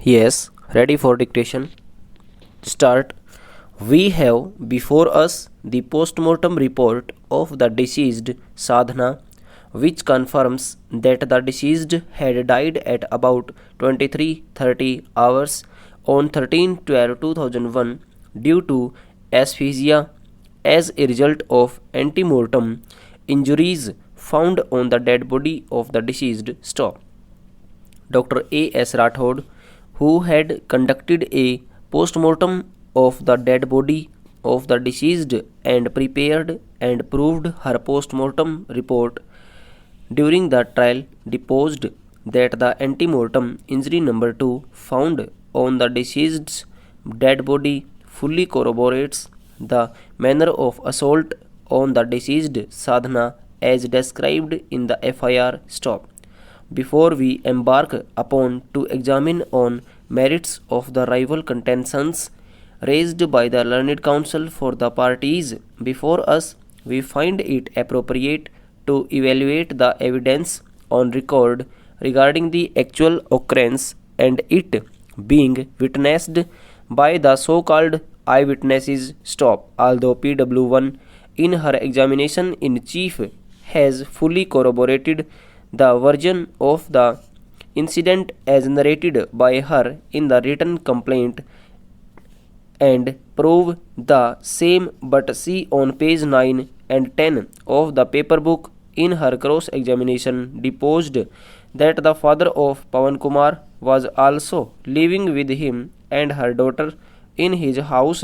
Yes, ready for dictation. Start. We have before us the post-mortem report of the deceased Sadhana, which confirms that the deceased had died at about 23:30 hours on 13/12/2001 due to asphyxia as a result of antemortem injuries found on the dead body of the deceased. Stop. Dr. A.S. Rathod, who had conducted a postmortem of the dead body of the deceased and prepared and proved her postmortem report during the trial, deposed that the antemortem injury number 2 found on the deceased's dead body fully corroborates the manner of assault on the deceased Sadhana as described in the FIR. Stop. Before we embark upon to examine on merits of the rival contentions raised by the learned counsel for the parties before us, we find it appropriate to evaluate the evidence on record regarding the actual occurrence and it being witnessed by the so-called eyewitnesses. Stop. Although PW1 in her examination in chief has fully corroborated the version of the incident as narrated by her in the written complaint and prove the same, but see on page 9 and 10 of the paper book in her cross examination deposed that the father of Pawan Kumar was also living with him and her daughter in his house,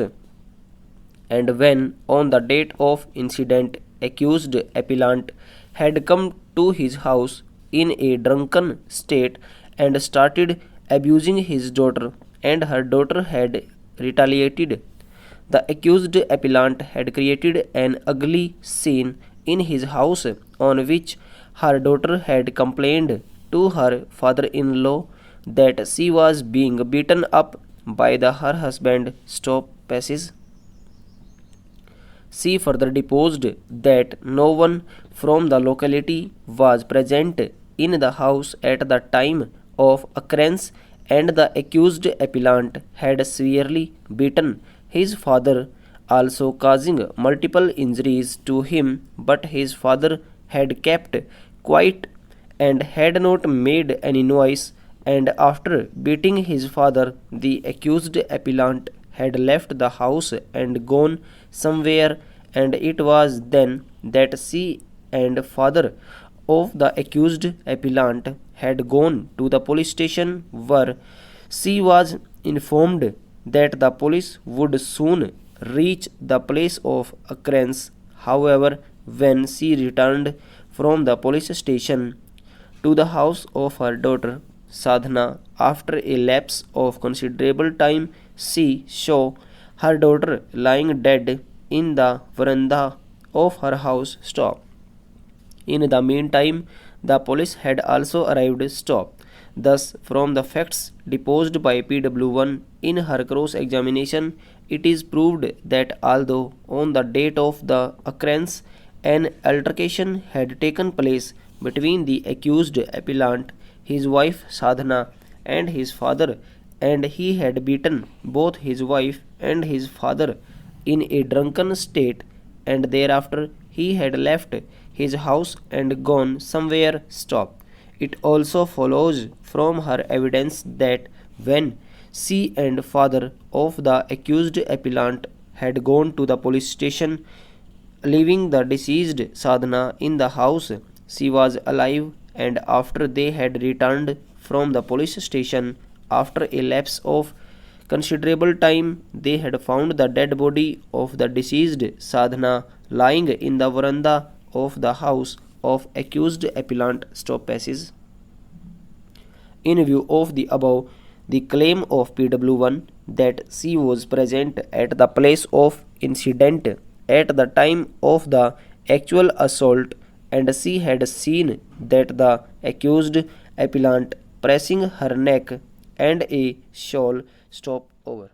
and when on the date of incident accused appellant had come to his house in a drunken state and started abusing his daughter, and her daughter had retaliated. The accused appellant had created an ugly scene in his house on which her daughter had complained to her father-in-law that she was being beaten up by her husband. Stop passage. She further deposed that no one from the locality was present in the house at the time of occurrence, and the accused appellant had severely beaten his father, also causing multiple injuries to him, but his father had kept quiet and had not made any noise, and after beating his father, the accused appellant had left the house and gone somewhere, and it was then that she and father of the accused appellant had gone to the police station, where she was informed that the police would soon reach the place of occurrence. However, when she returned from the police station to the house of her daughter Sadhana, after a lapse of considerable time, she saw her daughter lying dead in the veranda of her house. Stop. In the meantime, the police had also arrived. Stop. Thus, from the facts deposed by PW1 in her cross examination, it is proved that although on the date of the occurrence an altercation had taken place between the accused appellant, his wife Sadhana, and his father, and he had beaten both his wife and his father in a drunken state, and thereafter he had left his house and gone somewhere. Stop. It also follows from her evidence that when she and father of the accused appellant had gone to the police station, leaving the deceased Sadhana in the house, she was alive, and after they had returned from the police station, after a lapse of considerable time, they had found the dead body of the deceased Sadhana lying in the veranda of the house of accused appellant. Stop passage. In view of the above, the claim of PW1 that she was present at the place of incident at the time of the actual assault, and she had seen that the accused appellant pressing her neck and a shawl. Stop over.